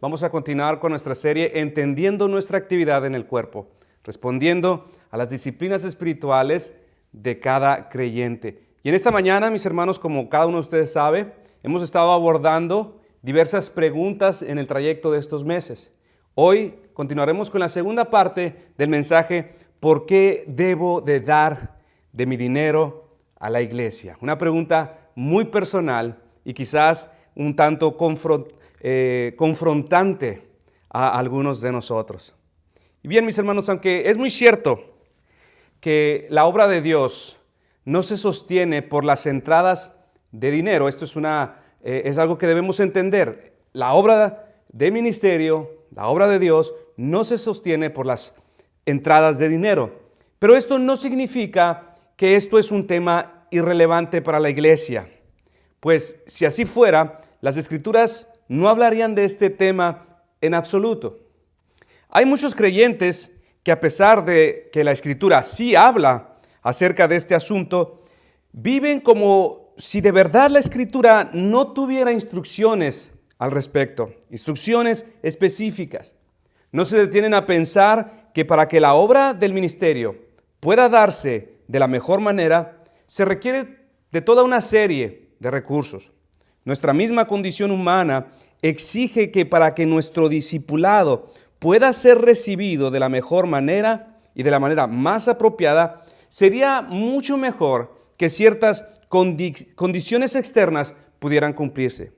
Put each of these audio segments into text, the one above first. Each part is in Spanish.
vamos a continuar con nuestra serie Entendiendo nuestra actividad en el cuerpo, respondiendo a las disciplinas espirituales de cada creyente. Y en esta mañana, mis hermanos, como cada uno de ustedes sabe, hemos estado abordando diversas preguntas en el trayecto de estos meses. Hoy continuaremos con la segunda parte del mensaje, ¿por qué debo de dar de mi dinero a la iglesia? Una pregunta muy personal y quizás un tanto confrontante a algunos de nosotros. Y bien, mis hermanos, aunque es muy cierto que la obra de Dios no se sostiene por las entradas de dinero, esto es algo que debemos entender. La obra de ministerio, la obra de Dios, no se sostiene por las entradas de dinero. Pero esto no significa que esto es un tema irrelevante para la iglesia. Pues si así fuera, las Escrituras no hablarían de este tema en absoluto. Hay muchos creyentes que, a pesar de que la Escritura sí habla acerca de este asunto, viven como si de verdad la Escritura no tuviera instrucciones al respecto, instrucciones específicas. No se detienen a pensar que para que la obra del ministerio pueda darse de la mejor manera, se requiere de toda una serie de recursos. Nuestra misma condición humana exige que para que nuestro discipulado pueda ser recibido de la mejor manera y de la manera más apropiada, sería mucho mejor que ciertas condiciones externas pudieran cumplirse.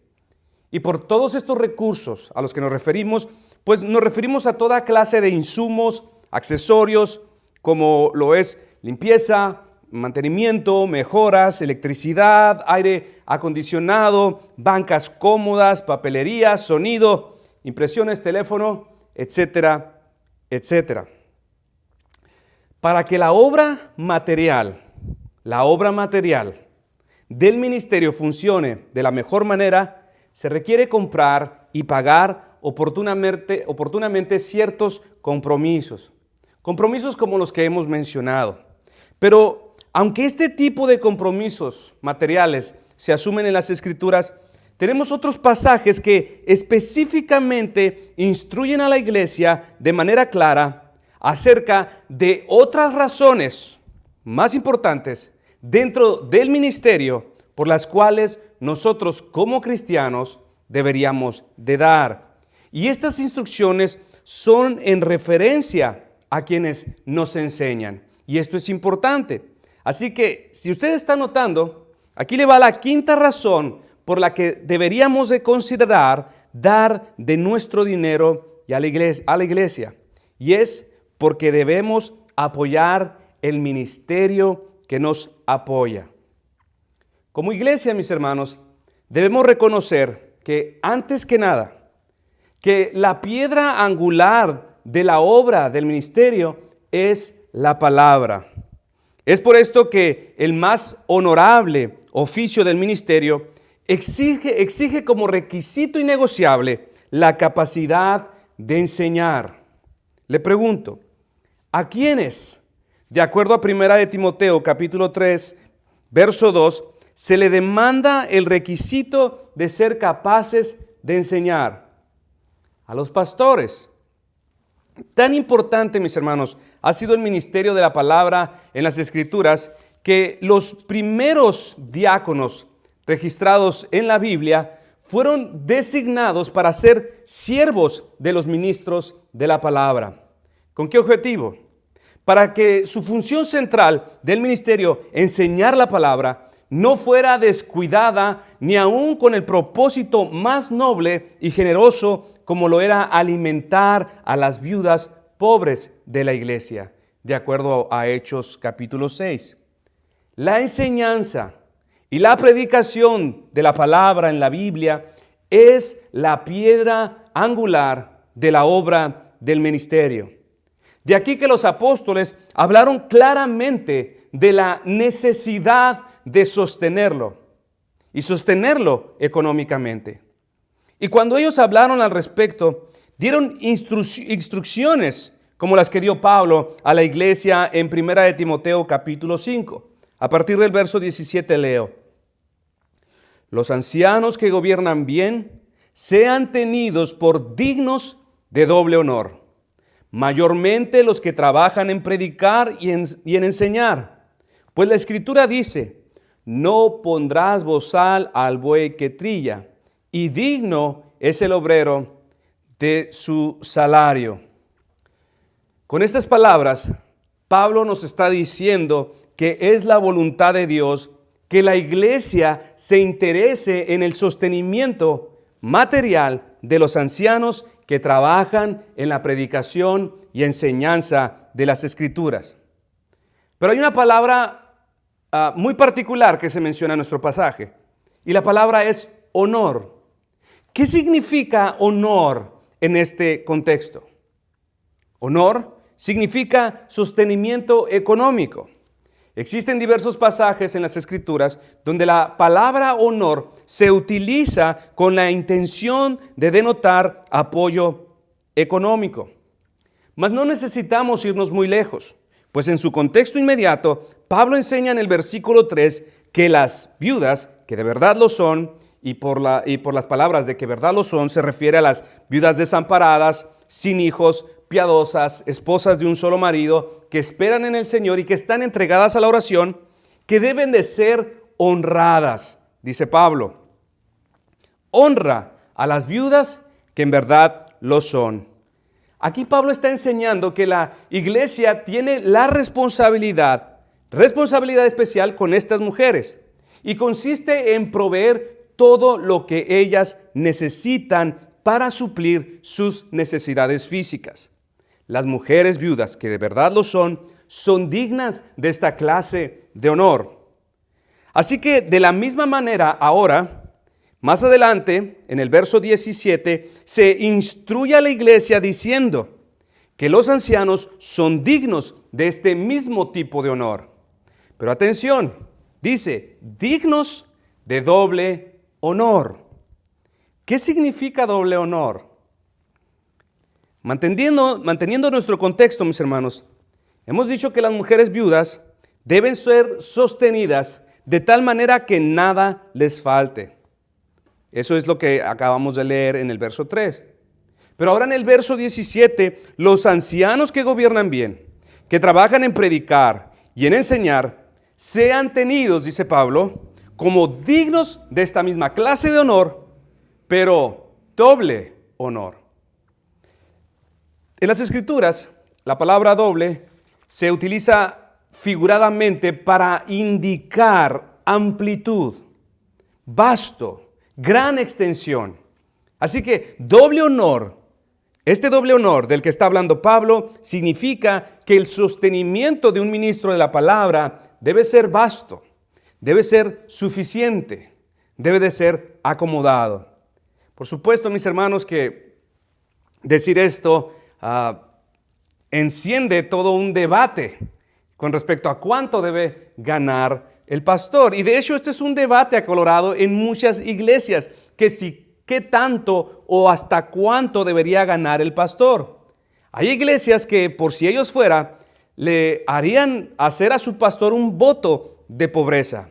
Y por todos estos recursos a los que nos referimos, pues nos referimos a toda clase de insumos, accesorios, como lo es limpieza, mantenimiento, mejoras, electricidad, aire acondicionado, bancas cómodas, papelería, sonido, impresiones, teléfono, etcétera, etcétera. Para que la obra material del ministerio funcione de la mejor manera, se requiere comprar y pagar oportunamente ciertos compromisos. Compromisos como los que hemos mencionado. Pero aunque este tipo de compromisos materiales se asumen en las Escrituras, tenemos otros pasajes que específicamente instruyen a la iglesia de manera clara acerca de otras razones más importantes dentro del ministerio por las cuales nosotros como cristianos deberíamos de dar. Y estas instrucciones son en referencia a quienes nos enseñan. Y esto es importante. Así que, si usted está notando, aquí le va la quinta razón por la que deberíamos de considerar dar de nuestro dinero a la iglesia. Y es porque debemos apoyar el ministerio que nos apoya. Como iglesia, mis hermanos, debemos reconocer que antes que nada, que la piedra angular de la obra del ministerio es la palabra. Es por esto que el más honorable oficio del ministerio exige como requisito innegociable la capacidad de enseñar. Le pregunto, ¿a quiénes, de acuerdo a 1 de Timoteo capítulo 3, verso 2, se le demanda el requisito de ser capaces de enseñar? A los pastores. Tan importante, mis hermanos, ha sido el ministerio de la palabra en las Escrituras que los primeros diáconos registrados en la Biblia fueron designados para ser siervos de los ministros de la palabra. ¿Con qué objetivo? Para que su función central del ministerio, enseñar la palabra, no fuera descuidada ni aun con el propósito más noble y generoso como lo era alimentar a las viudas pobres de la iglesia, de acuerdo a Hechos capítulo 6. La enseñanza y la predicación de la palabra en la Biblia es la piedra angular de la obra del ministerio. De aquí que los apóstoles hablaron claramente de la necesidad de sostenerlo y sostenerlo económicamente. Y cuando ellos hablaron al respecto, dieron instrucciones como las que dio Pablo a la iglesia en 1 de Timoteo capítulo 5. A partir del verso 17 leo: Los ancianos que gobiernan bien sean tenidos por dignos de doble honor, mayormente los que trabajan en predicar y en enseñar. Pues la Escritura dice, no pondrás bozal al buey que trilla, y digno es el obrero de su salario. Con estas palabras, Pablo nos está diciendo que es la voluntad de Dios que la iglesia se interese en el sostenimiento material de los ancianos que trabajan en la predicación y enseñanza de las Escrituras. Pero hay una palabra muy particular que se menciona en nuestro pasaje, y la palabra es honor. ¿Qué significa honor en este contexto? Honor significa sostenimiento económico. Existen diversos pasajes en las Escrituras donde la palabra honor se utiliza con la intención de denotar apoyo económico. Mas no necesitamos irnos muy lejos, pues en su contexto inmediato, Pablo enseña en el versículo 3 que las viudas, que de verdad lo son, y por las palabras de que verdad lo son, se refiere a las viudas desamparadas, sin hijos, piadosas, esposas de un solo marido, que esperan en el Señor y que están entregadas a la oración, que deben de ser honradas, dice Pablo. Honra a las viudas que en verdad lo son. Aquí Pablo está enseñando que la iglesia tiene la responsabilidad especial con estas mujeres, y consiste en proveer todo lo que ellas necesitan para suplir sus necesidades físicas. Las mujeres viudas, que de verdad lo son dignas de esta clase de honor. Así que de la misma manera ahora, más adelante, en el verso 17, se instruye a la iglesia diciendo que los ancianos son dignos de este mismo tipo de honor. Pero atención, dice, dignos de doble honor. ¿Qué significa doble honor? Manteniendo nuestro contexto, mis hermanos, hemos dicho que las mujeres viudas deben ser sostenidas de tal manera que nada les falte. Eso es lo que acabamos de leer en el verso 3. Pero ahora en el verso 17, los ancianos que gobiernan bien, que trabajan en predicar y en enseñar, sean tenidos, dice Pablo, como dignos de esta misma clase de honor, pero doble honor. En las Escrituras, la palabra doble se utiliza figuradamente para indicar amplitud, vasto, gran extensión. Así que doble honor, este doble honor del que está hablando Pablo, significa que el sostenimiento de un ministro de la palabra debe ser vasto, debe ser suficiente, debe de ser acomodado. Por supuesto, mis hermanos, que decir esto enciende todo un debate con respecto a cuánto debe ganar el pastor. Y de hecho, este es un debate acalorado en muchas iglesias, qué tanto o hasta cuánto debería ganar el pastor. Hay iglesias que, por si ellos fuera, le harían hacer a su pastor un voto de pobreza.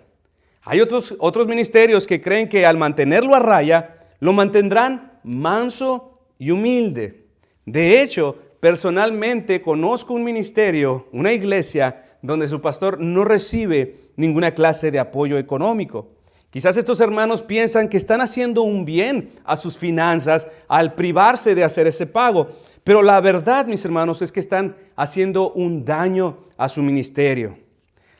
Hay otros ministerios que creen que al mantenerlo a raya, lo mantendrán manso y humilde. De hecho, personalmente conozco un ministerio, una iglesia, donde su pastor no recibe ninguna clase de apoyo económico. Quizás estos hermanos piensan que están haciendo un bien a sus finanzas al privarse de hacer ese pago. Pero la verdad, mis hermanos, es que están haciendo un daño a su ministerio.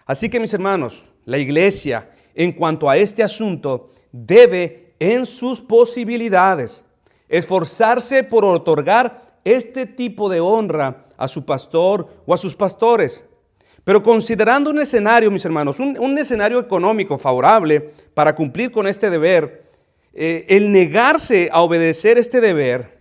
Así que, mis hermanos, la iglesia, en cuanto a este asunto, debe, en sus posibilidades, esforzarse por otorgar este tipo de honra a su pastor o a sus pastores. Pero considerando un escenario, mis hermanos, un escenario económico favorable para cumplir con este deber, el negarse a obedecer este deber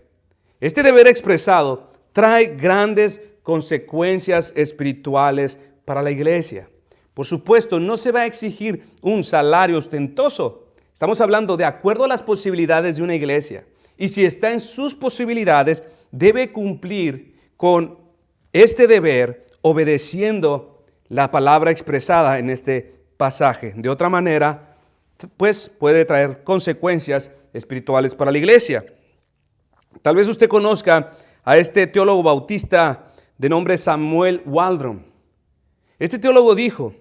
expresado, trae grandes consecuencias espirituales para la iglesia. Por supuesto, no se va a exigir un salario ostentoso. Estamos hablando de acuerdo a las posibilidades de una iglesia. Y si está en sus posibilidades, debe cumplir con este deber obedeciendo la palabra expresada en este pasaje. De otra manera, pues puede traer consecuencias espirituales para la iglesia. Tal vez usted conozca a este teólogo bautista de nombre Samuel Waldron. Este teólogo dijo: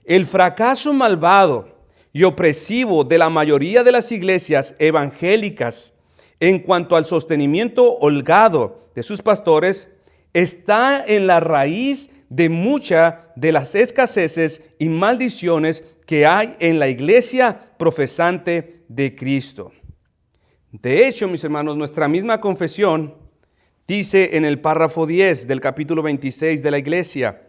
el fracaso malvado y opresivo de la mayoría de las iglesias evangélicas en cuanto al sostenimiento holgado de sus pastores está en la raíz de muchas de las escaseces y maldiciones que hay en la iglesia profesante de Cristo. De hecho, mis hermanos, nuestra misma confesión dice en el párrafo 10 del capítulo 26 de la iglesia: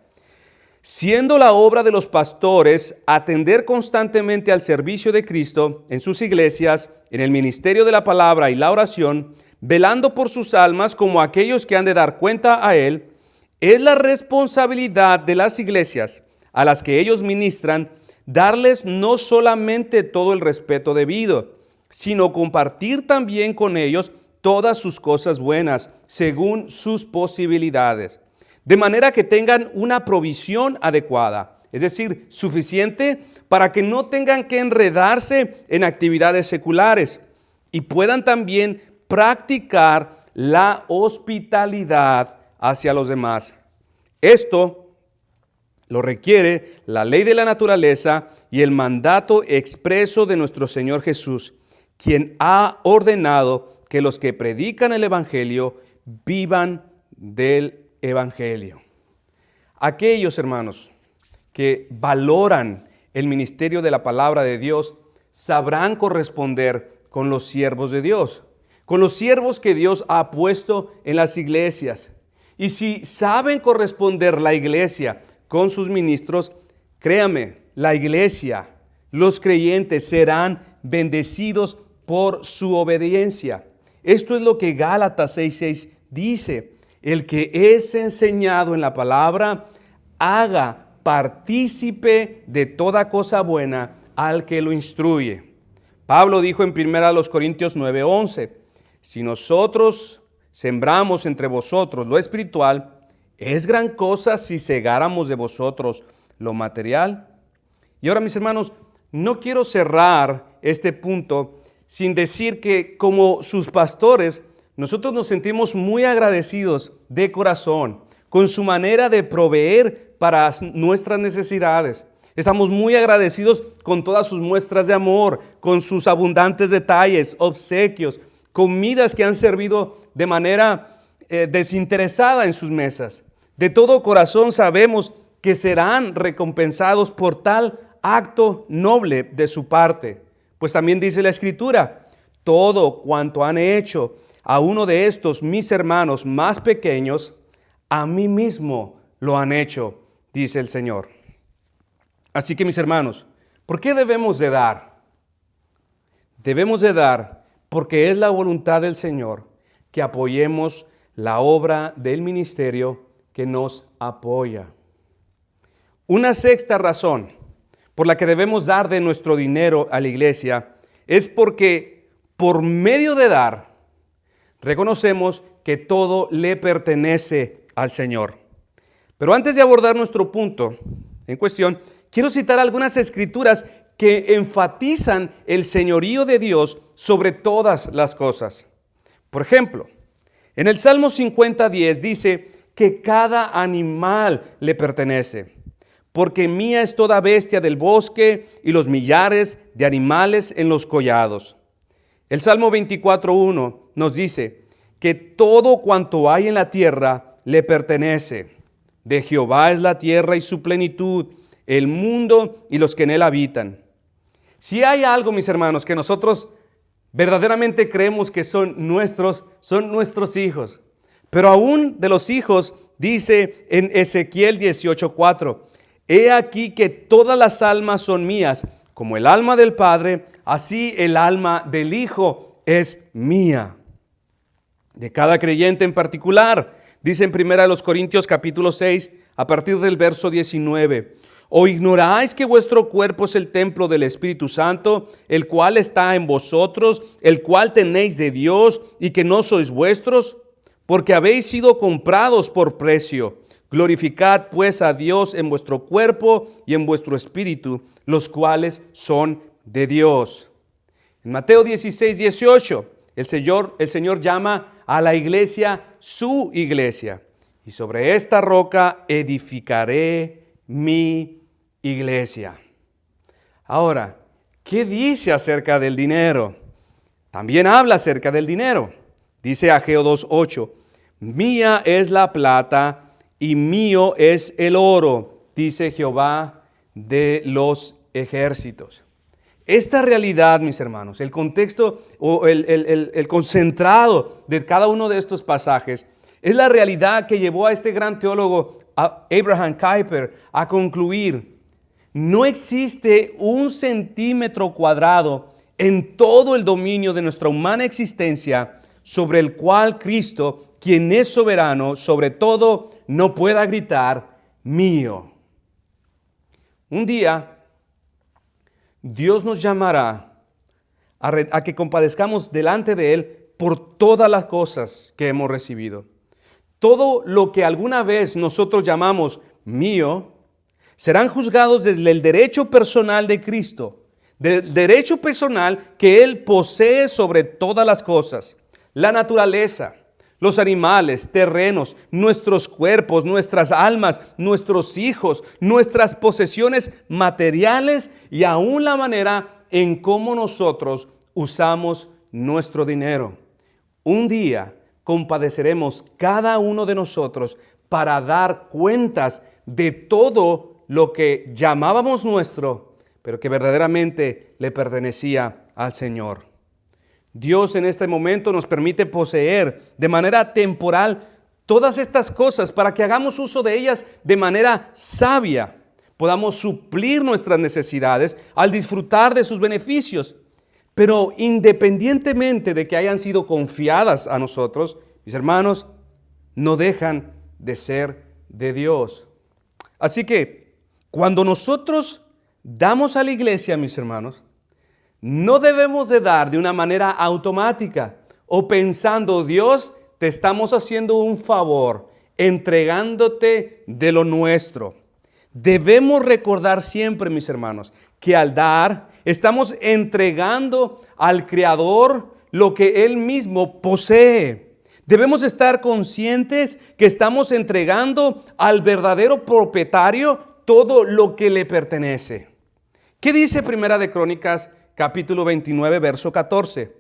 siendo la obra de los pastores atender constantemente al servicio de Cristo en sus iglesias, en el ministerio de la palabra y la oración, velando por sus almas como aquellos que han de dar cuenta a Él, es la responsabilidad de las iglesias a las que ellos ministran darles no solamente todo el respeto debido, sino compartir también con ellos todas sus cosas buenas, según sus posibilidades, de manera que tengan una provisión adecuada, es decir, suficiente para que no tengan que enredarse en actividades seculares y puedan también practicar la hospitalidad hacia los demás. Esto lo requiere la ley de la naturaleza y el mandato expreso de nuestro Señor Jesús, quien ha ordenado que los que predican el Evangelio vivan del Evangelio. Aquellos hermanos que valoran el ministerio de la palabra de Dios sabrán corresponder con los siervos de Dios, con los siervos que Dios ha puesto en las iglesias. Y si saben corresponder la iglesia con sus ministros, créame, la iglesia, los creyentes serán bendecidos por su obediencia. Esto es lo que Gálatas 6:6 dice: el que es enseñado en la palabra, haga partícipe de toda cosa buena al que lo instruye. Pablo dijo en 1 Corintios 9:11, si nosotros sembramos entre vosotros lo espiritual, ¿es gran cosa si segáramos de vosotros lo material? Y ahora, mis hermanos, no quiero cerrar este punto sin decir que como sus pastores, nosotros nos sentimos muy agradecidos de corazón con su manera de proveer para nuestras necesidades. Estamos muy agradecidos con todas sus muestras de amor, con sus abundantes detalles, obsequios, comidas que han servido de manera desinteresada en sus mesas. De todo corazón sabemos que serán recompensados por tal acto noble de su parte. Pues también dice la Escritura: todo cuanto han hecho a uno de estos mis hermanos más pequeños, a mí mismo lo han hecho, dice el Señor. Así que, mis hermanos, ¿por qué debemos de dar? Debemos de dar porque es la voluntad del Señor que apoyemos la obra del ministerio que nos apoya. Una sexta razón por la que debemos dar de nuestro dinero a la iglesia es porque por medio de dar reconocemos que todo le pertenece al Señor. Pero antes de abordar nuestro punto en cuestión, quiero citar algunas escrituras que enfatizan el señorío de Dios sobre todas las cosas. Por ejemplo, en el Salmo 50:10 dice que cada animal le pertenece, porque mía es toda bestia del bosque y los millares de animales en los collados. El Salmo 24:1 nos dice que todo cuanto hay en la tierra le pertenece. De Jehová es la tierra y su plenitud, el mundo y los que en él habitan. Si hay algo, mis hermanos, que nosotros verdaderamente creemos que son nuestros hijos. Pero aún de los hijos, dice en Ezequiel 18:4, he aquí que todas las almas son mías, como el alma del Padre, así el alma del Hijo es mía. De cada creyente en particular, dice en 1 Corintios capítulo 6, a partir del verso 19, ¿o ignoráis que vuestro cuerpo es el templo del Espíritu Santo, el cual está en vosotros, el cual tenéis de Dios y que no sois vuestros? Porque habéis sido comprados por precio. Glorificad pues a Dios en vuestro cuerpo y en vuestro espíritu, los cuales son de Dios. En Mateo 16:18, el Señor llama a la iglesia su iglesia. Y sobre esta roca edificaré mi iglesia. Ahora, ¿qué dice acerca del dinero? También habla acerca del dinero. Dice Ageo 2:8, mía es la plata y mío es el oro, dice Jehová de los ejércitos. Esta realidad, mis hermanos, el contexto o el concentrado de cada uno de estos pasajes es la realidad que llevó a este gran teólogo Abraham Kuyper a concluir: no existe un centímetro cuadrado en todo el dominio de nuestra humana existencia sobre el cual Cristo, quien es soberano sobre todo, no pueda gritar mío. Un día Dios nos llamará a que compadezcamos delante de Él por todas las cosas que hemos recibido. Todo lo que alguna vez nosotros llamamos mío, serán juzgados desde el derecho personal de Cristo, del derecho personal que Él posee sobre todas las cosas, la naturaleza, los animales, terrenos, nuestros cuerpos, nuestras almas, nuestros hijos, nuestras posesiones materiales y aún la manera en cómo nosotros usamos nuestro dinero. Un día compadeceremos cada uno de nosotros para dar cuentas de todo lo que llamábamos nuestro, pero que verdaderamente le pertenecía al Señor. Dios en este momento nos permite poseer de manera temporal todas estas cosas para que hagamos uso de ellas de manera sabia. Podamos suplir nuestras necesidades al disfrutar de sus beneficios. Pero independientemente de que hayan sido confiadas a nosotros, mis hermanos, no dejan de ser de Dios. Así que cuando nosotros damos a la iglesia, mis hermanos, no debemos de dar de una manera automática o pensando: Dios, te estamos haciendo un favor, entregándote de lo nuestro. Debemos recordar siempre, mis hermanos, que al dar estamos entregando al Creador lo que Él mismo posee. Debemos estar conscientes que estamos entregando al verdadero propietario todo lo que le pertenece. ¿Qué dice Primera de Crónicas capítulo 29, verso 14?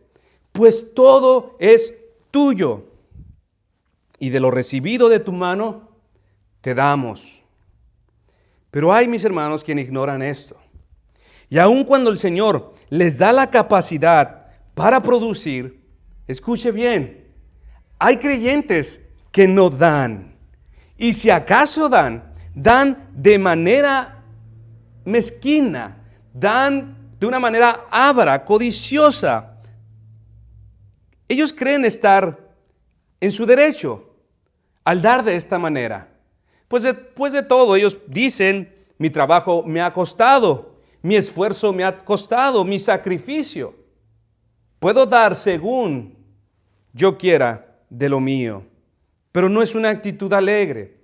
Pues todo es tuyo, y de lo recibido de tu mano te damos. Pero hay, mis hermanos, quienes ignoran esto. Y aun cuando el Señor les da la capacidad para producir, escuche bien, hay creyentes que no dan. Y si acaso dan de manera mezquina, dan de una manera avara, codiciosa. Ellos creen estar en su derecho al dar de esta manera. Pues después de todo, ellos dicen: mi trabajo me ha costado, mi esfuerzo me ha costado, mi sacrificio. Puedo dar según yo quiera de lo mío. Pero no es una actitud alegre,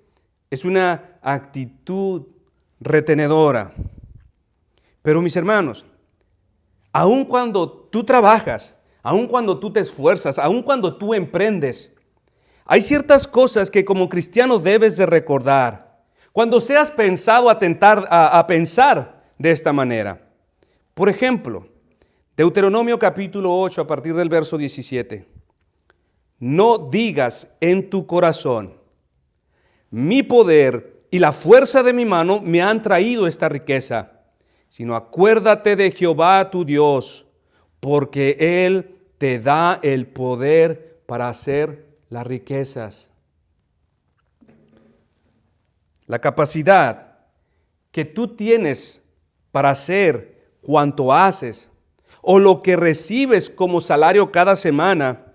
es una actitud retenedora. Pero mis hermanos, aun cuando tú trabajas, aun cuando tú te esfuerzas, aun cuando tú emprendes, hay ciertas cosas que como cristiano debes de recordar. Cuando seas pensado a pensar de esta manera. Por ejemplo, Deuteronomio capítulo 8 a partir del verso 17. No digas en tu corazón: mi poder y la fuerza de mi mano me han traído esta riqueza, sino acuérdate de Jehová tu Dios, porque Él te da el poder para hacer las riquezas. La capacidad que tú tienes para hacer cuanto haces o lo que recibes como salario cada semana,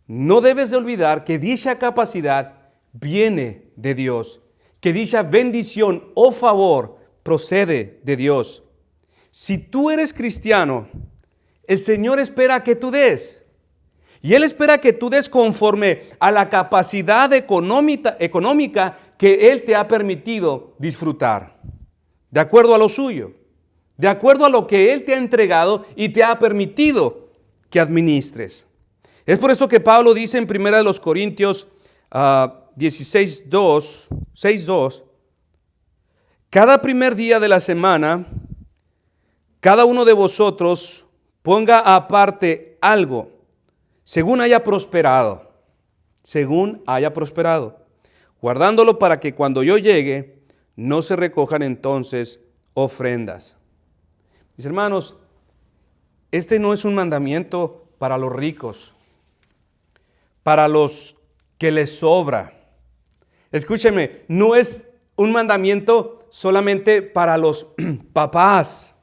no debes de olvidar que dicha capacidad viene de Dios, que dicha bendición o favor procede de Dios. Si tú eres cristiano, el Señor espera que tú des. Y Él espera que tú des conforme a la capacidad económica que Él te ha permitido disfrutar, de acuerdo a lo suyo. de acuerdo a lo que Él te ha entregado y te ha permitido que administres. Es por eso que Pablo dice en 1 Corintios 6:2, cada primer día de la semana, cada uno de vosotros ponga aparte algo, según haya prosperado, guardándolo para que cuando yo llegue, no se recojan entonces ofrendas. Mis hermanos, este no es un mandamiento para los ricos, para los que les sobra. Escúcheme, no es un mandamiento solamente para los papás.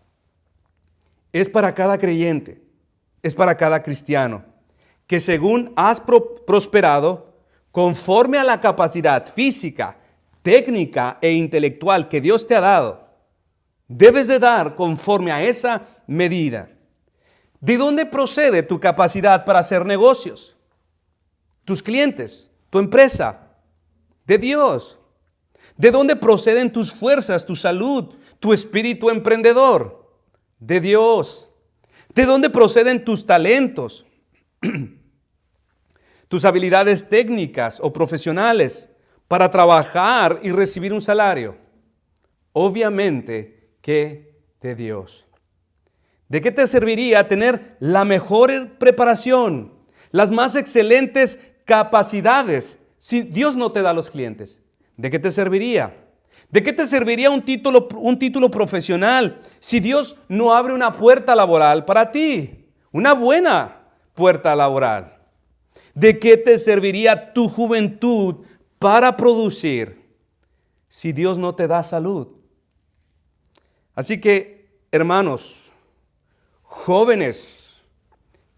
Es para cada creyente, es para cada cristiano, que según has prosperado, conforme a la capacidad física, técnica e intelectual que Dios te ha dado, debes de dar conforme a esa medida. ¿De dónde procede tu capacidad para hacer negocios? Tus clientes, tu empresa, de Dios. ¿De dónde proceden tus fuerzas, tu salud, tu espíritu emprendedor? De Dios. ¿De dónde proceden tus talentos? Tus habilidades técnicas o profesionales para trabajar y recibir un salario. Obviamente que de Dios. ¿De qué te serviría tener la mejor preparación, las más excelentes capacidades, si Dios no te da los clientes? ¿De qué te serviría? ¿De qué te serviría un título profesional si Dios no abre una puerta laboral para ti? Una buena puerta laboral. ¿De qué te serviría tu juventud para producir si Dios no te da salud? Así que, hermanos, jóvenes,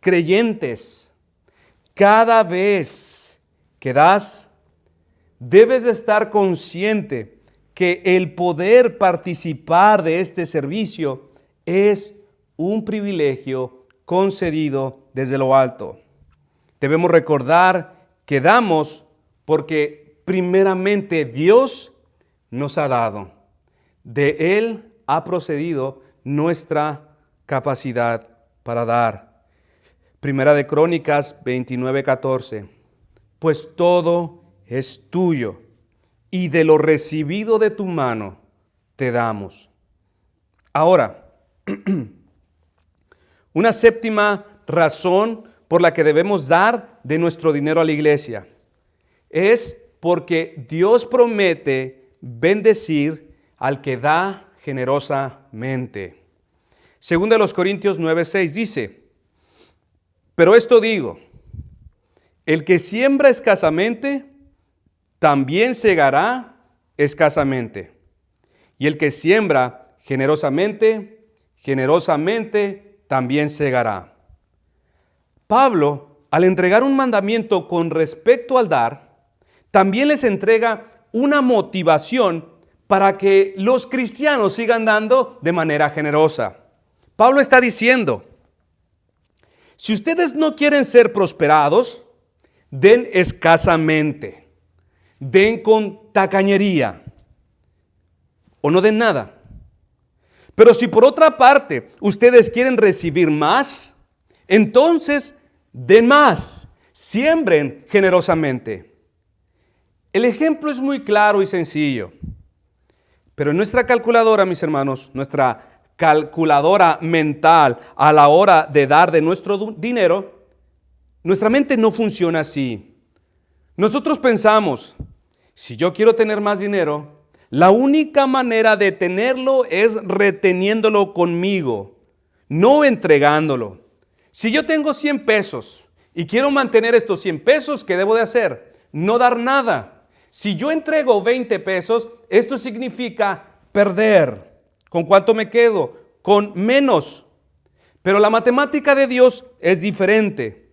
creyentes, cada vez que das, debes de estar consciente que el poder participar de este servicio es un privilegio concedido desde lo alto. Debemos recordar que damos porque primeramente Dios nos ha dado. De Él ha procedido nuestra capacidad para dar. Primera de Crónicas 29:14. Pues todo es tuyo, y de lo recibido de tu mano te damos. Ahora, una séptima razón por la que debemos dar de nuestro dinero a la iglesia es porque Dios promete bendecir al que da generosamente. Segunda de los Corintios 9:6 dice: pero esto digo, el que siembra escasamente, también segará escasamente. Y el que siembra generosamente, generosamente también segará. Pablo, al entregar un mandamiento con respecto al dar, también les entrega una motivación para que los cristianos sigan dando de manera generosa. Pablo está diciendo: si ustedes no quieren ser prosperados, den escasamente. Den con tacañería o no den nada. Pero si por otra parte ustedes quieren recibir más, entonces den más, siembren generosamente. El ejemplo es muy claro y sencillo, pero en nuestra calculadora, mis hermanos, nuestra calculadora mental a la hora de dar de nuestro dinero, nuestra mente no funciona así. Nosotros pensamos, si yo quiero tener más dinero, la única manera de tenerlo es reteniéndolo conmigo, no entregándolo. Si yo tengo 100 pesos y quiero mantener estos 100 pesos, ¿qué debo de hacer? No dar nada. Si yo entrego 20 pesos, esto significa perder. ¿Con cuánto me quedo? Con menos. Pero la matemática de Dios es diferente.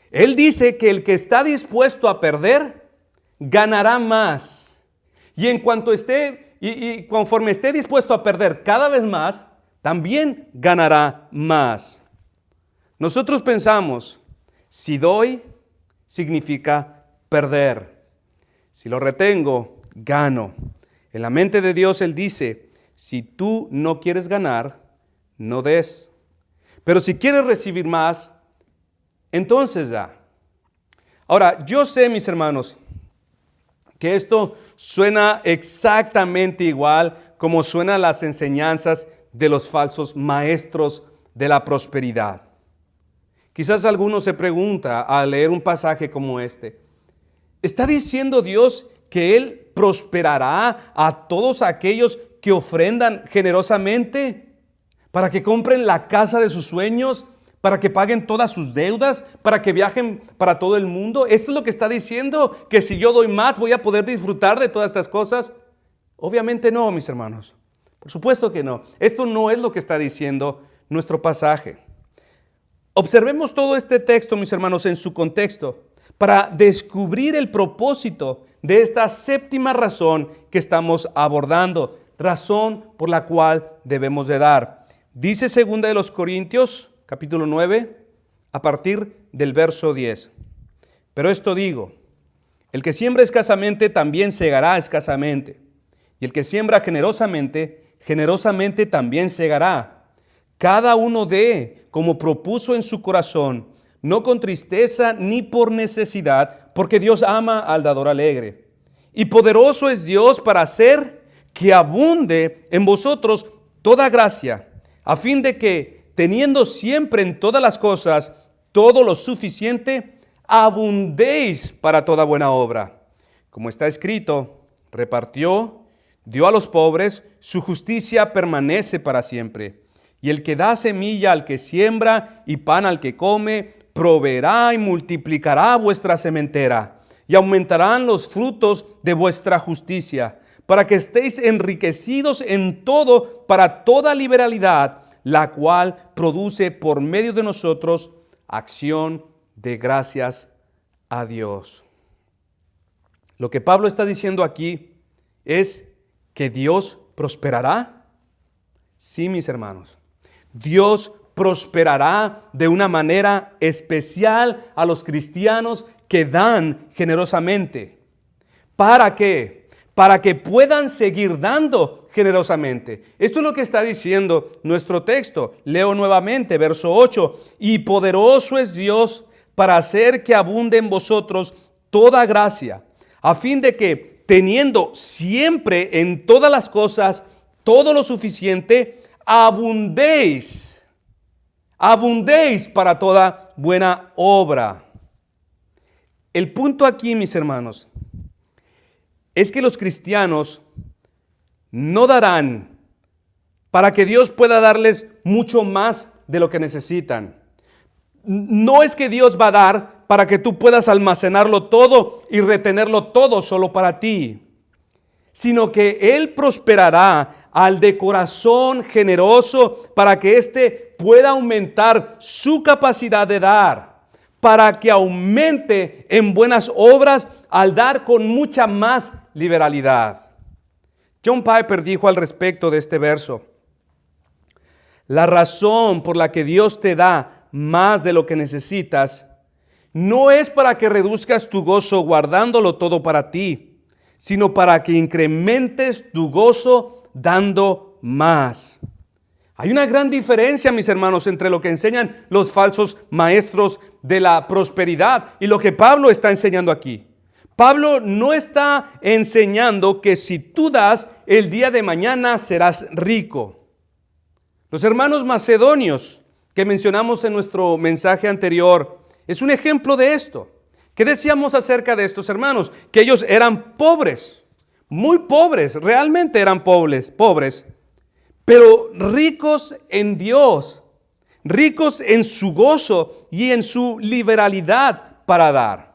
Él dice que el que está dispuesto a perder, ganará más. Y en cuanto esté, y conforme esté dispuesto a perder cada vez más, también ganará más. Nosotros pensamos, si doy, significa perder. Si lo retengo, gano. En la mente de Dios Él dice, si tú no quieres ganar, no des. Pero si quieres recibir más, entonces da. Ahora, yo sé, mis hermanos, que esto suena exactamente igual como suenan las enseñanzas de los falsos maestros de la prosperidad. Quizás alguno se pregunta al leer un pasaje como este, ¿está diciendo Dios que Él prosperará a todos aquellos que ofrendan generosamente para que compren la casa de sus sueños, para que paguen todas sus deudas, para que viajen para todo el mundo? ¿Esto es lo que está diciendo? ¿Que si yo doy más voy a poder disfrutar de todas estas cosas? Obviamente no, mis hermanos. Por supuesto que no. Esto no es lo que está diciendo nuestro pasaje. Observemos todo este texto, mis hermanos, en su contexto, para descubrir el propósito de esta séptima razón que estamos abordando, razón por la cual debemos de dar. Dice 2 de los Corintios, capítulo 9, a partir del verso 10. Pero esto digo, el que siembra escasamente también segará escasamente, y el que siembra generosamente, generosamente también segará. Cada uno dé como propuso en su corazón, no con tristeza ni por necesidad, porque Dios ama al dador alegre. Y poderoso es Dios para hacer que abunde en vosotros toda gracia, a fin de que, teniendo siempre en todas las cosas todo lo suficiente, abundéis para toda buena obra. Como está escrito, repartió, dio a los pobres, su justicia permanece para siempre. Y el que da semilla al que siembra y pan al que come, proveerá y multiplicará vuestra sementera, y aumentarán los frutos de vuestra justicia, para que estéis enriquecidos en todo para toda liberalidad, la cual produce por medio de nosotros acción de gracias a Dios. Lo que Pablo está diciendo aquí es que Dios prosperará. Sí, mis hermanos. Dios prosperará de una manera especial a los cristianos que dan generosamente. ¿Para qué? Para que puedan seguir dando generosamente. Esto es lo que está diciendo nuestro texto. Leo nuevamente, verso 8. Y poderoso es Dios para hacer que abunde en vosotros toda gracia, a fin de que, teniendo siempre en todas las cosas todo lo suficiente, abundéis para toda buena obra. El punto aquí, mis hermanos, es que los cristianos no darán para que Dios pueda darles mucho más de lo que necesitan. No es que Dios va a dar para que tú puedas almacenarlo todo y retenerlo todo solo para ti, sino que Él prosperará al de corazón generoso para que éste pueda aumentar su capacidad de dar, para que aumente en buenas obras al dar con mucha más liberalidad. John Piper dijo al respecto de este verso: la razón por la que Dios te da más de lo que necesitas no es para que reduzcas tu gozo guardándolo todo para ti, sino para que incrementes tu gozo dando más. Hay una gran diferencia, mis hermanos, entre lo que enseñan los falsos maestros de la prosperidad y lo que Pablo está enseñando aquí. Pablo no está enseñando que si tú das, el día de mañana serás rico. Los hermanos macedonios que mencionamos en nuestro mensaje anterior es un ejemplo de esto. ¿Qué decíamos acerca de estos hermanos? Que ellos eran pobres, muy pobres, realmente eran pobres, pero ricos en Dios, ricos en su gozo y en su liberalidad para dar.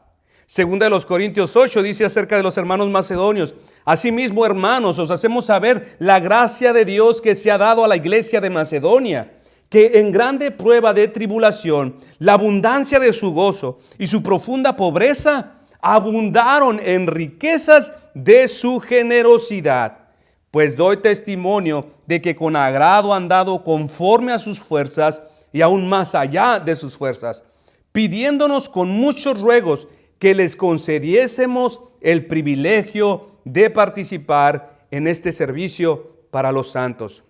Segunda de los Corintios 8 dice acerca de los hermanos macedonios: asimismo, hermanos, os hacemos saber la gracia de Dios que se ha dado a la iglesia de Macedonia, que en grande prueba de tribulación, la abundancia de su gozo y su profunda pobreza abundaron en riquezas de su generosidad. Pues doy testimonio de que con agrado han dado conforme a sus fuerzas y aún más allá de sus fuerzas, pidiéndonos con muchos ruegos que les concediésemos el privilegio de participar en este servicio para los santos.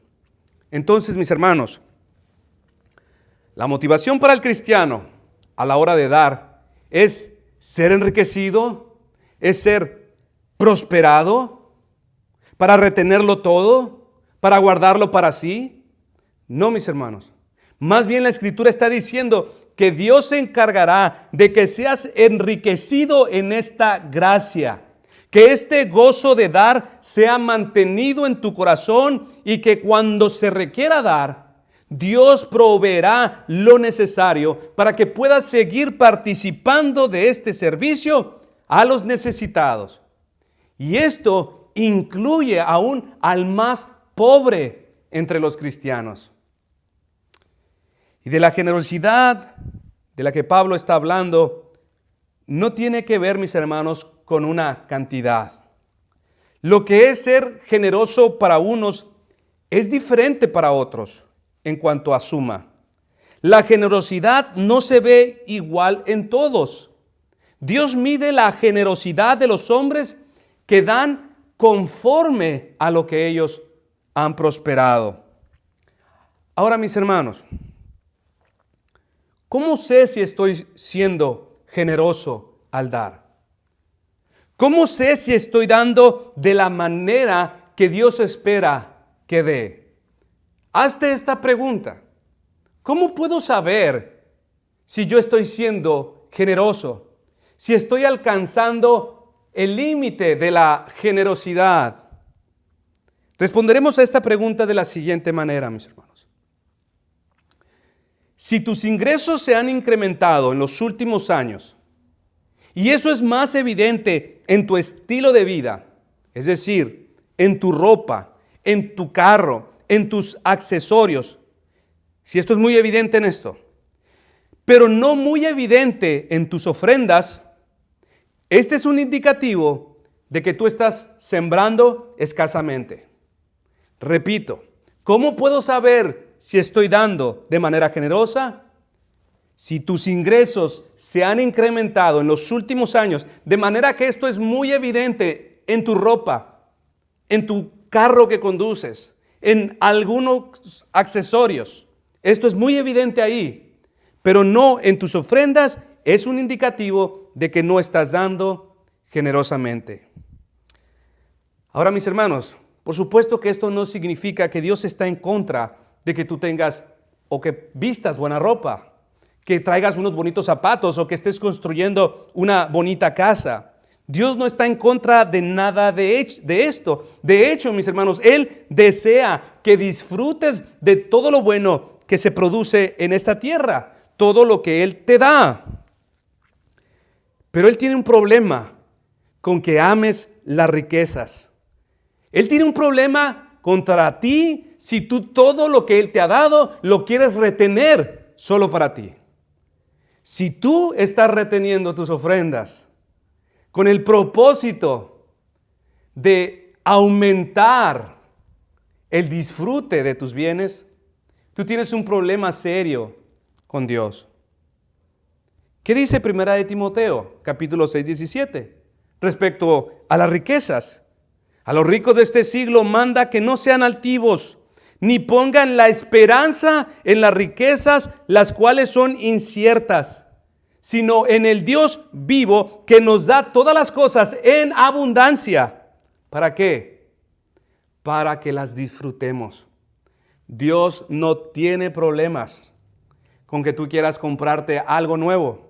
Entonces, mis hermanos, La motivación para el cristiano a la hora de dar es ser enriquecido, es ser prosperado, para retenerlo todo, para guardarlo para sí. No, mis hermanos. Más bien la Escritura está diciendo que Dios se encargará de que seas enriquecido en esta gracia, que este gozo de dar sea mantenido en tu corazón y que cuando se requiera dar, Dios proveerá lo necesario para que puedas seguir participando de este servicio a los necesitados. Y esto incluye aún al más pobre entre los cristianos. Y de la generosidad de la que Pablo está hablando, no tiene que ver, mis hermanos, con una cantidad. Lo que es ser generoso para unos es diferente para otros en cuanto a suma. La generosidad no se ve igual en todos. Dios mide la generosidad de los hombres que dan conforme a lo que ellos han prosperado. Ahora, mis hermanos, ¿cómo sé si estoy siendo generoso al dar? ¿Cómo sé si estoy dando de la manera que Dios espera que dé? Hazte esta pregunta. ¿Cómo puedo saber si yo estoy siendo generoso? Si estoy alcanzando el límite de la generosidad. Responderemos a esta pregunta de la siguiente manera, mis hermanos. Si tus ingresos se han incrementado en los últimos años, y eso es más evidente en tu estilo de vida, es decir, en tu ropa, en tu carro, en tus accesorios, si esto es muy evidente en esto, pero no muy evidente en tus ofrendas, este es un indicativo de que tú estás sembrando escasamente. Repito, ¿cómo puedo saber si estoy dando de manera generosa? Si tus ingresos se han incrementado en los últimos años, de manera que esto es muy evidente en tu ropa, en tu carro que conduces, en algunos accesorios. Esto es muy evidente ahí, pero no en tus ofrendas, es un indicativo de que no estás dando generosamente. Ahora, mis hermanos, por supuesto que esto no significa que Dios está en contra de que tú tengas o que vistas buena ropa, que traigas unos bonitos zapatos o que estés construyendo una bonita casa. Dios no está en contra de nada de esto. De hecho, mis hermanos, Él desea que disfrutes de todo lo bueno que se produce en esta tierra, todo lo que Él te da. Pero Él tiene un problema con que ames las riquezas. Él tiene un problema contra ti si tú todo lo que Él te ha dado lo quieres retener solo para ti. Si tú estás reteniendo tus ofrendas con el propósito de aumentar el disfrute de tus bienes, tú tienes un problema serio con Dios. ¿Qué dice 1 de Timoteo, capítulo 6, 17? Respecto a las riquezas. A los ricos de este siglo manda que no sean altivos, ni pongan la esperanza en las riquezas, las cuales son inciertas, sino en el Dios vivo que nos da todas las cosas en abundancia. ¿Para qué? Para que las disfrutemos. Dios no tiene problemas con que tú quieras comprarte algo nuevo.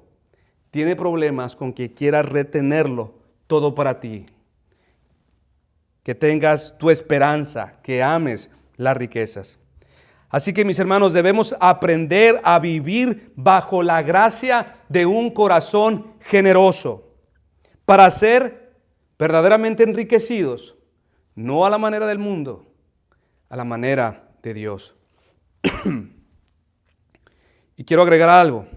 Tiene problemas con que quieras retenerlo todo para ti. Que tengas tu esperanza, que ames las riquezas. Así que, mis hermanos, debemos aprender a vivir bajo la gracia de un corazón generoso para ser verdaderamente enriquecidos, no a la manera del mundo, a la manera de Dios. Y quiero agregar algo.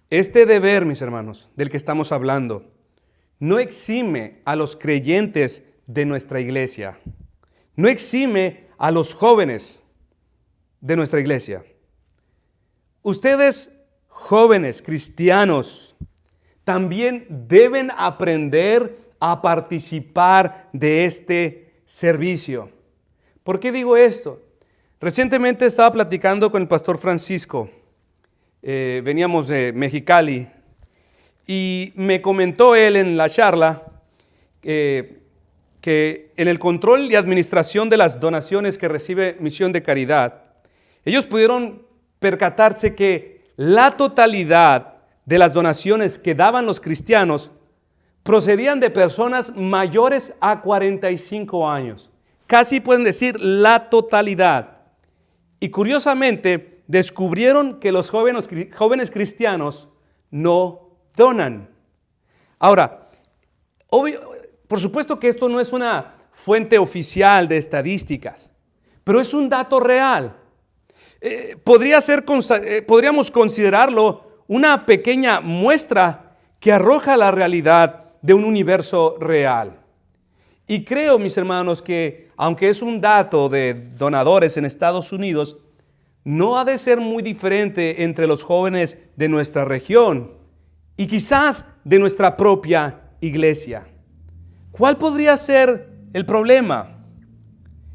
Este deber, mis hermanos, del que estamos hablando, no exime a los creyentes de nuestra iglesia. No exime a los jóvenes de nuestra iglesia. Ustedes, jóvenes cristianos, también deben aprender a participar de este servicio. ¿Por qué digo esto? Recientemente estaba platicando con el pastor Francisco veníamos de Mexicali y me comentó él en la charla que en el control y administración de las donaciones que recibe Misión de Caridad, ellos pudieron percatarse que la totalidad de las donaciones que daban los cristianos procedían de personas mayores a 45 años. Casi pueden decir la totalidad. Y curiosamente descubrieron que los jóvenes cristianos no donan. Ahora, por supuesto que esto no es una fuente oficial de estadísticas, pero es un dato real. Podríamos considerarlo una pequeña muestra que arroja la realidad de un universo real. Y creo, mis hermanos, que aunque es un dato de donadores en Estados Unidos, no ha de ser muy diferente entre los jóvenes de nuestra región y quizás de nuestra propia iglesia. ¿Cuál podría ser el problema?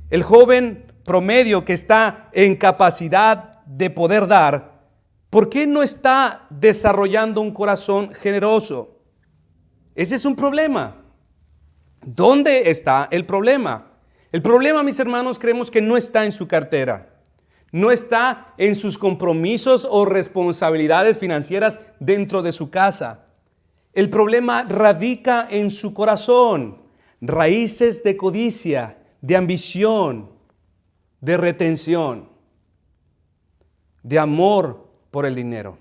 El joven promedio que está en capacidad de poder dar, ¿por qué no está desarrollando un corazón generoso? Ese es un problema. ¿Dónde está el problema? El problema, mis hermanos, creemos que no está en su cartera. No está en sus compromisos o responsabilidades financieras dentro de su casa. El problema radica en su corazón. Raíces de codicia, de ambición, de retención, de amor por el dinero.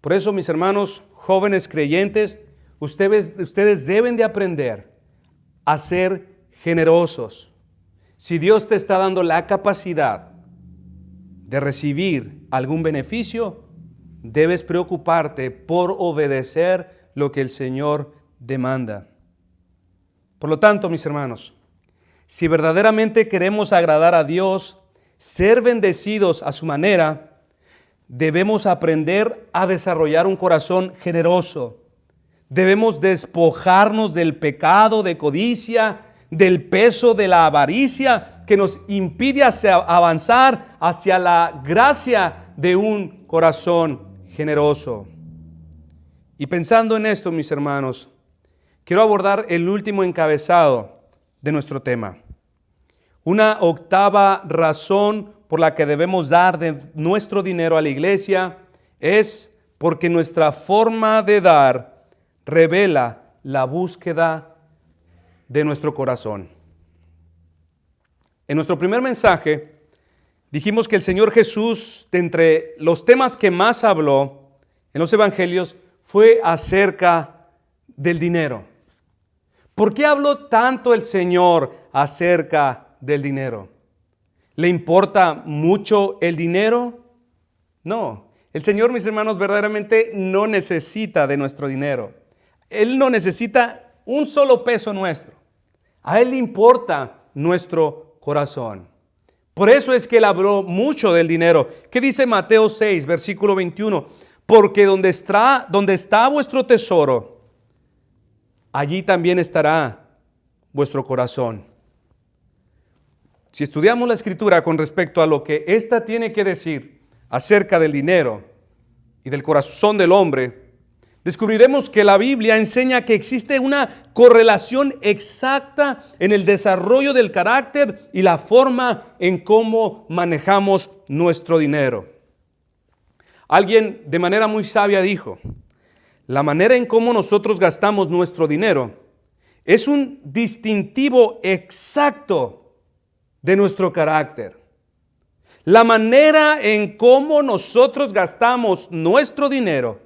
Por eso, mis hermanos, jóvenes creyentes, ustedes deben de aprender a ser generosos. Si Dios te está dando la capacidad de recibir algún beneficio, debes preocuparte por obedecer lo que el Señor demanda. Por lo tanto, mis hermanos, si verdaderamente queremos agradar a Dios, ser bendecidos a su manera, debemos aprender a desarrollar un corazón generoso. Debemos despojarnos del pecado de codicia, del peso de la avaricia que nos impide avanzar hacia la gracia de un corazón generoso. Y pensando en esto, mis hermanos, quiero abordar el último encabezado de nuestro tema. Una octava razón por la que debemos dar de nuestro dinero a la iglesia es porque nuestra forma de dar revela la búsqueda de nuestro corazón. En nuestro primer mensaje dijimos que el Señor Jesús, de entre los temas que más habló en los evangelios, fue acerca del dinero. ¿Por qué habló tanto el Señor acerca del dinero? ¿Le importa mucho el dinero? No. El Señor, mis hermanos, verdaderamente no necesita de nuestro dinero. Él no necesita un solo peso nuestro. A Él le importa nuestro corazón. Por eso es que Él habló mucho del dinero. ¿Qué dice Mateo 6, versículo 21? Porque donde está vuestro tesoro, allí también estará vuestro corazón. Si estudiamos la Escritura con respecto a lo que ésta tiene que decir acerca del dinero y del corazón del hombre, descubriremos que la Biblia enseña que existe una correlación exacta en el desarrollo del carácter y la forma en cómo manejamos nuestro dinero. Alguien de manera muy sabia dijo: la manera en cómo nosotros gastamos nuestro dinero es un distintivo exacto de nuestro carácter. La manera en cómo nosotros gastamos nuestro dinero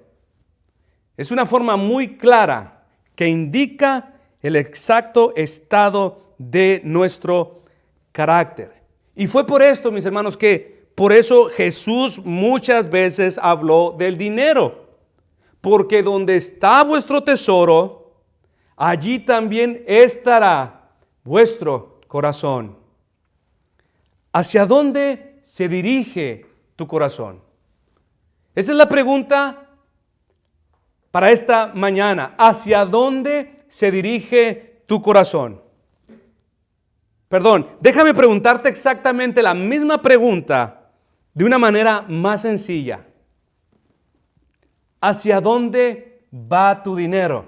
es una forma muy clara que indica el exacto estado de nuestro carácter. Y fue por esto, mis hermanos, que por eso Jesús muchas veces habló del dinero. Porque donde está vuestro tesoro, allí también estará vuestro corazón. ¿Hacia dónde se dirige tu corazón? Esa es la pregunta para esta mañana. ¿Hacia dónde se dirige tu corazón? Perdón, déjame preguntarte exactamente la misma pregunta de una manera más sencilla. ¿Hacia dónde va tu dinero?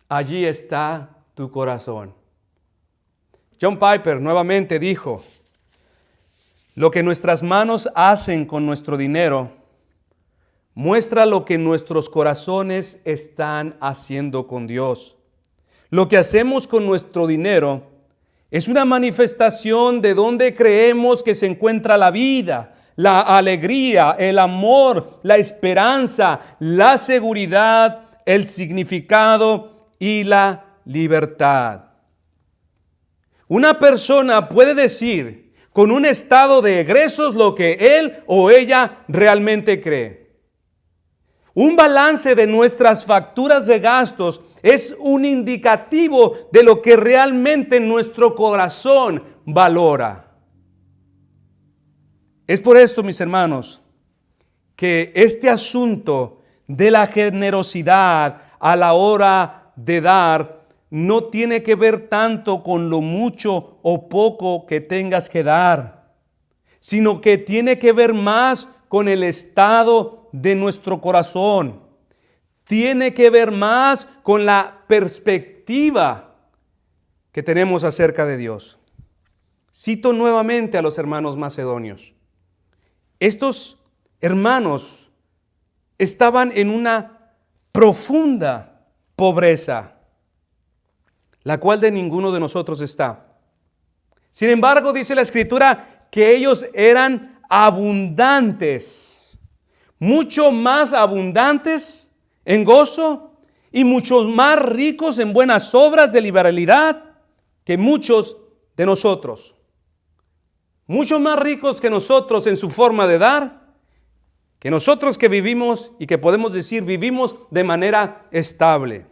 Allí está tu corazón. John Piper nuevamente dijo: lo que nuestras manos hacen con nuestro dinero muestra lo que nuestros corazones están haciendo con Dios. Lo que hacemos con nuestro dinero es una manifestación de donde creemos que se encuentra la vida, la alegría, el amor, la esperanza, la seguridad, el significado y la libertad. Una persona puede decir con un estado de egresos lo que él o ella realmente cree. Un balance de nuestras facturas de gastos es un indicativo de lo que realmente nuestro corazón valora. Es por esto, mis hermanos, que este asunto de la generosidad a la hora de dar no tiene que ver tanto con lo mucho o poco que tengas que dar, sino que tiene que ver más con el estado de nuestro corazón. Tiene que ver más con la perspectiva que tenemos acerca de Dios. Cito nuevamente a los hermanos macedonios. Estos hermanos estaban en una profunda pobreza, la cual de ninguno de nosotros está. Sin embargo, dice la Escritura que ellos eran abundantes, mucho más abundantes en gozo y muchos más ricos en buenas obras de liberalidad que muchos de nosotros. Mucho más ricos que nosotros en su forma de dar, que nosotros que vivimos y que podemos decir vivimos de manera estable.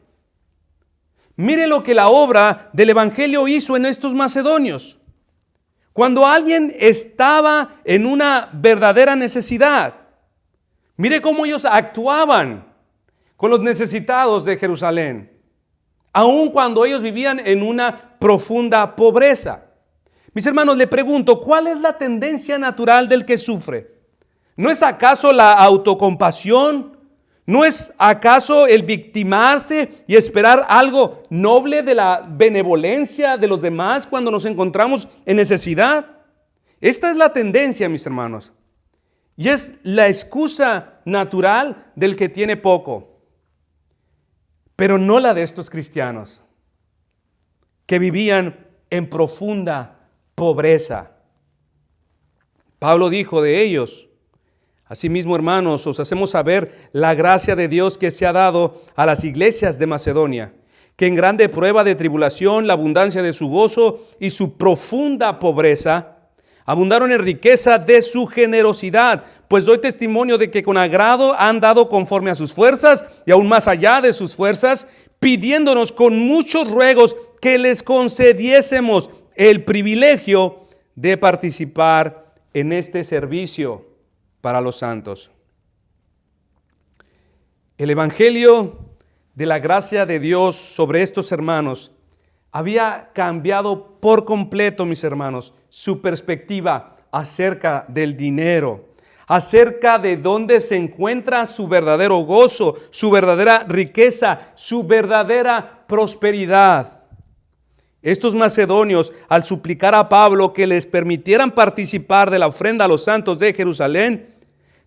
Mire lo que la obra del Evangelio hizo en estos macedonios. Cuando alguien estaba en una verdadera necesidad, mire cómo ellos actuaban con los necesitados de Jerusalén, aun cuando ellos vivían en una profunda pobreza. Mis hermanos, le pregunto, ¿cuál es la tendencia natural del que sufre? ¿No es acaso la autocompasión? ¿No es acaso el victimarse y esperar algo noble de la benevolencia de los demás cuando nos encontramos en necesidad? Esta es la tendencia, mis hermanos. Y es la excusa natural del que tiene poco. Pero no la de estos cristianos que vivían en profunda pobreza. Pablo dijo de ellos: asimismo, hermanos, os hacemos saber la gracia de Dios que se ha dado a las iglesias de Macedonia, que en grande prueba de tribulación, la abundancia de su gozo y su profunda pobreza, abundaron en riqueza de su generosidad. Pues doy testimonio de que con agrado han dado conforme a sus fuerzas y aún más allá de sus fuerzas, pidiéndonos con muchos ruegos que les concediésemos el privilegio de participar en este servicio para los santos. El evangelio de la gracia de Dios sobre estos hermanos había cambiado por completo, mis hermanos, su perspectiva acerca del dinero, acerca de dónde se encuentra su verdadero gozo, su verdadera riqueza, su verdadera prosperidad. Estos macedonios, al suplicar a Pablo que les permitieran participar de la ofrenda a los santos de Jerusalén,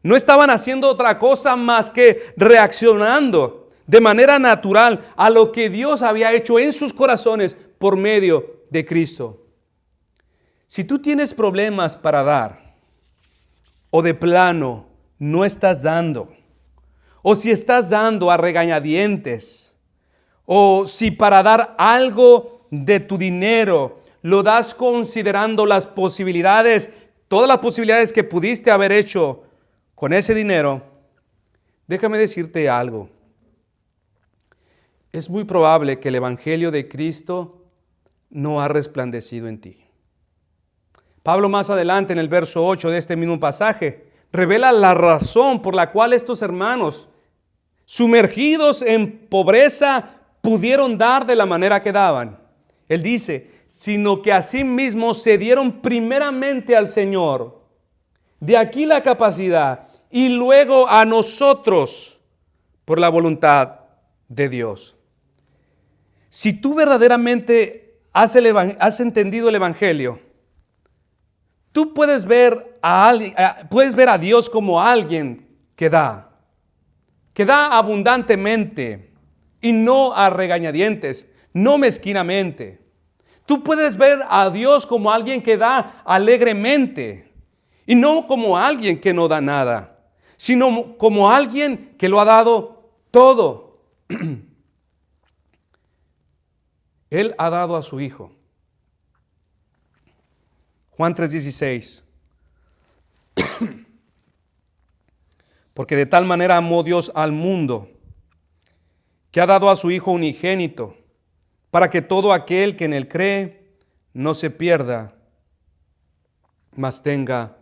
no estaban haciendo otra cosa más que reaccionando de manera natural a lo que Dios había hecho en sus corazones por medio de Cristo. Si tú tienes problemas para dar, o de plano no estás dando, o si estás dando a regañadientes, o si para dar algo de tu dinero lo das considerando las posibilidades, todas las posibilidades que pudiste haber hecho con ese dinero, déjame decirte algo. Es muy probable que el evangelio de Cristo no ha resplandecido en ti. Pablo más adelante en el verso 8 de este mismo pasaje revela la razón por la cual estos hermanos, sumergidos en pobreza, pudieron dar de la manera que daban. Él dice: sino que asimismo se dieron primeramente al Señor. De aquí la capacidad, y luego a nosotros por la voluntad de Dios. Si tú verdaderamente has entendido el Evangelio, tú puedes ver a Dios como alguien que da abundantemente y no a regañadientes, no mezquinamente. Tú puedes ver a Dios como alguien que da alegremente y no como alguien que no da nada, sino como alguien que lo ha dado todo. Él ha dado a su Hijo. Juan 3:16. Porque de tal manera amó Dios al mundo, que ha dado a su Hijo unigénito, para que todo aquel que en él cree no se pierda, mas tenga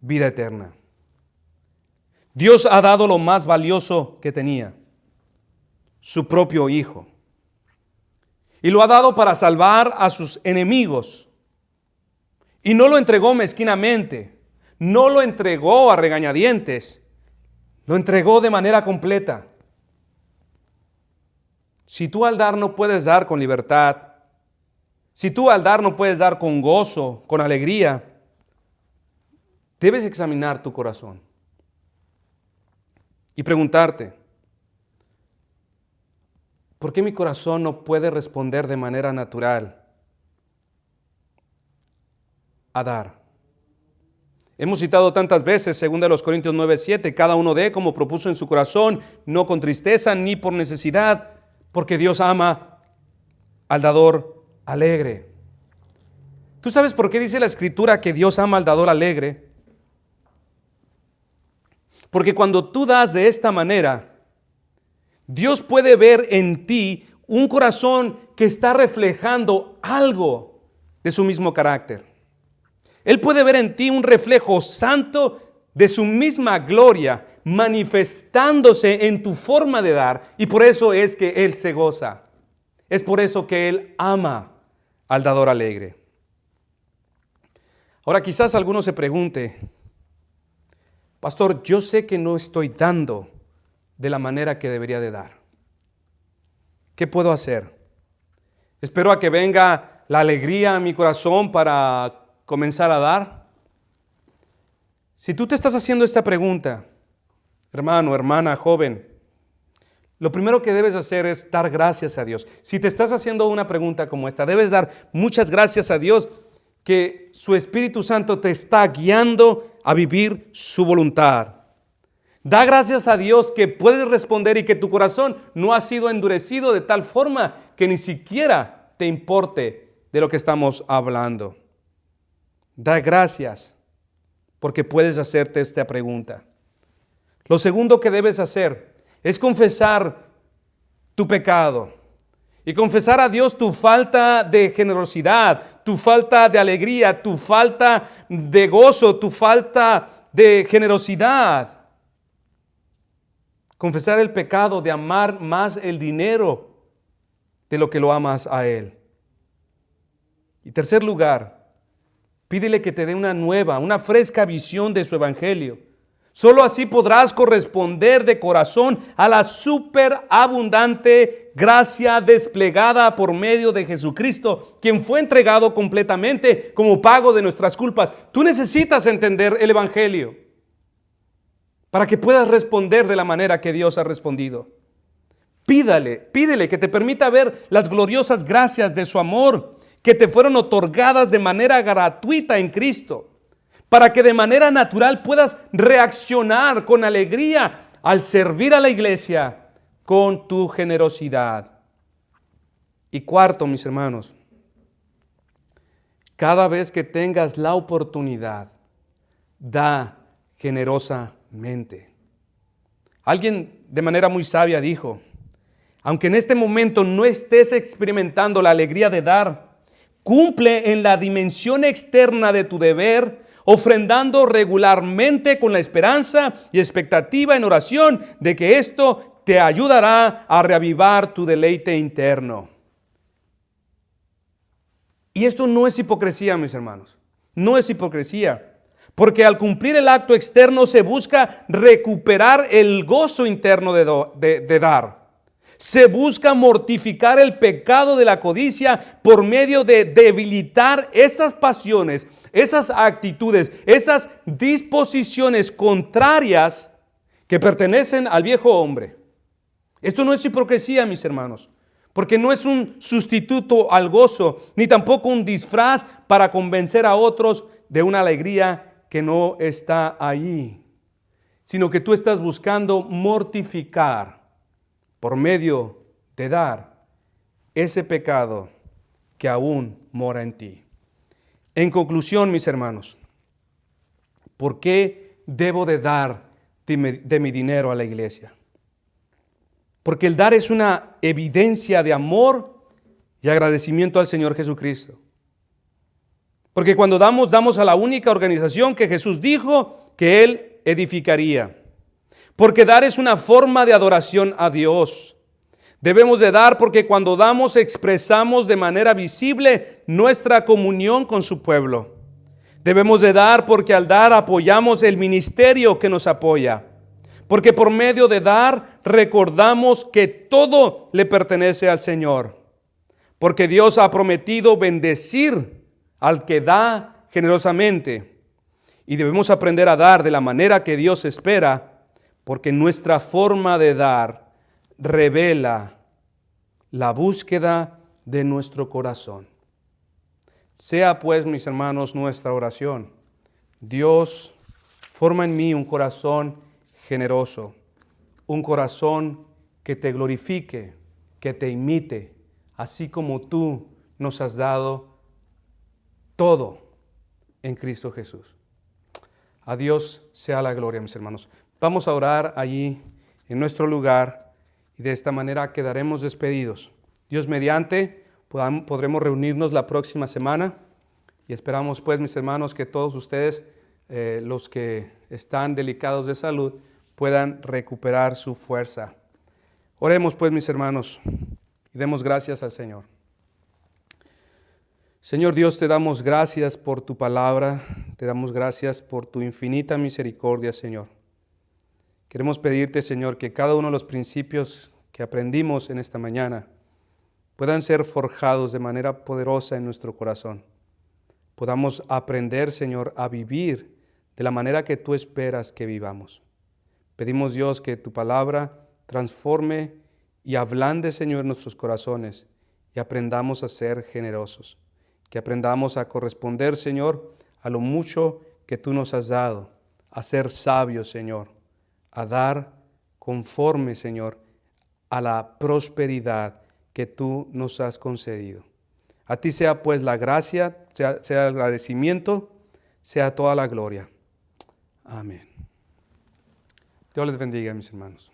vida eterna. Dios ha dado lo más valioso que tenía, su propio Hijo. Y lo ha dado para salvar a sus enemigos. Y no lo entregó mezquinamente, no lo entregó a regañadientes, lo entregó de manera completa. Si tú al dar no puedes dar con libertad, si tú al dar no puedes dar con gozo, con alegría, debes examinar tu corazón y preguntarte, ¿por qué mi corazón no puede responder de manera natural a dar? Hemos citado tantas veces, 2 Corintios 9:7, cada uno dé como propuso en su corazón, no con tristeza ni por necesidad, porque Dios ama al dador alegre. ¿Tú sabes por qué dice la Escritura que Dios ama al dador alegre? Porque cuando tú das de esta manera, Dios puede ver en ti un corazón que está reflejando algo de su mismo carácter. Él puede ver en ti un reflejo santo de su misma gloria manifestándose en tu forma de dar, y por eso es que Él se goza. Es por eso que Él ama al dador alegre. Ahora quizás alguno se pregunte, pastor, yo sé que no estoy dando de la manera que debería de dar. ¿Qué puedo hacer? ¿Espero a que venga la alegría a mi corazón para comenzar a dar? Si tú te estás haciendo esta pregunta, hermano, hermana, joven, lo primero que debes hacer es dar gracias a Dios. Si te estás haciendo una pregunta como esta, debes dar muchas gracias a Dios que su Espíritu Santo te está guiando a vivir su voluntad. Da gracias a Dios que puedes responder y que tu corazón no ha sido endurecido de tal forma que ni siquiera te importe de lo que estamos hablando. Da gracias porque puedes hacerte esta pregunta. Lo segundo que debes hacer es confesar tu pecado y confesar a Dios tu falta de generosidad, tu falta de alegría, tu falta de gozo, tu falta de generosidad. Confesar el pecado de amar más el dinero de lo que lo amas a Él. Y tercer lugar, pídele que te dé una nueva, una fresca visión de su evangelio. Solo así podrás corresponder de corazón a la superabundante gracia desplegada por medio de Jesucristo, quien fue entregado completamente como pago de nuestras culpas. Tú necesitas entender el evangelio para que puedas responder de la manera que Dios ha respondido. Pídele que te permita ver las gloriosas gracias de su amor que te fueron otorgadas de manera gratuita en Cristo, para que de manera natural puedas reaccionar con alegría al servir a la iglesia con tu generosidad. Y cuarto, mis hermanos, cada vez que tengas la oportunidad, da generosamente. Alguien de manera muy sabia dijo, aunque en este momento no estés experimentando la alegría de dar, cumple en la dimensión externa de tu deber, ofrendando regularmente con la esperanza y expectativa en oración de que esto te ayudará a reavivar tu deleite interno. Y esto no es hipocresía, mis hermanos. No es hipocresía. Porque al cumplir el acto externo se busca recuperar el gozo interno de dar. Se busca mortificar el pecado de la codicia por medio de debilitar esas pasiones, esas actitudes, esas disposiciones contrarias que pertenecen al viejo hombre. Esto no es hipocresía, mis hermanos, porque no es un sustituto al gozo, ni tampoco un disfraz para convencer a otros de una alegría que no está allí, sino que tú estás buscando mortificar por medio de dar ese pecado que aún mora en ti. En conclusión, mis hermanos, ¿por qué debo de dar de mi dinero a la iglesia? Porque el dar es una evidencia de amor y agradecimiento al Señor Jesucristo. Porque cuando damos a la única organización que Jesús dijo que Él edificaría. Porque dar es una forma de adoración a Dios. Debemos de dar porque cuando damos expresamos de manera visible nuestra comunión con su pueblo. Debemos de dar porque al dar apoyamos el ministerio que nos apoya. Porque por medio de dar recordamos que todo le pertenece al Señor. Porque Dios ha prometido bendecir al que da generosamente. Y debemos aprender a dar de la manera que Dios espera, porque nuestra forma de dar revela la búsqueda de nuestro corazón. Sea pues, mis hermanos, nuestra oración: Dios, forma en mí un corazón generoso, un corazón que te glorifique, que te imite, así como tú nos has dado todo en Cristo Jesús. A Dios sea la gloria, mis hermanos. Vamos a orar allí en nuestro lugar y de esta manera quedaremos despedidos. Dios mediante, podremos reunirnos la próxima semana y esperamos pues, mis hermanos, que todos ustedes, los que están delicados de salud, puedan recuperar su fuerza. Oremos pues, mis hermanos, y demos gracias al Señor. Señor Dios, te damos gracias por tu palabra, te damos gracias por tu infinita misericordia, Señor. Queremos pedirte, Señor, que cada uno de los principios que aprendimos en esta mañana puedan ser forjados de manera poderosa en nuestro corazón. Podamos aprender, Señor, a vivir de la manera que tú esperas que vivamos. Pedimos, Dios, que tu palabra transforme y ablande, Señor, nuestros corazones y aprendamos a ser generosos. Que aprendamos a corresponder, Señor, a lo mucho que tú nos has dado, a ser sabios, Señor, a dar conforme, Señor, a la prosperidad que tú nos has concedido. A ti sea pues la gracia, sea el agradecimiento, sea toda la gloria. Amén. Dios les bendiga, mis hermanos.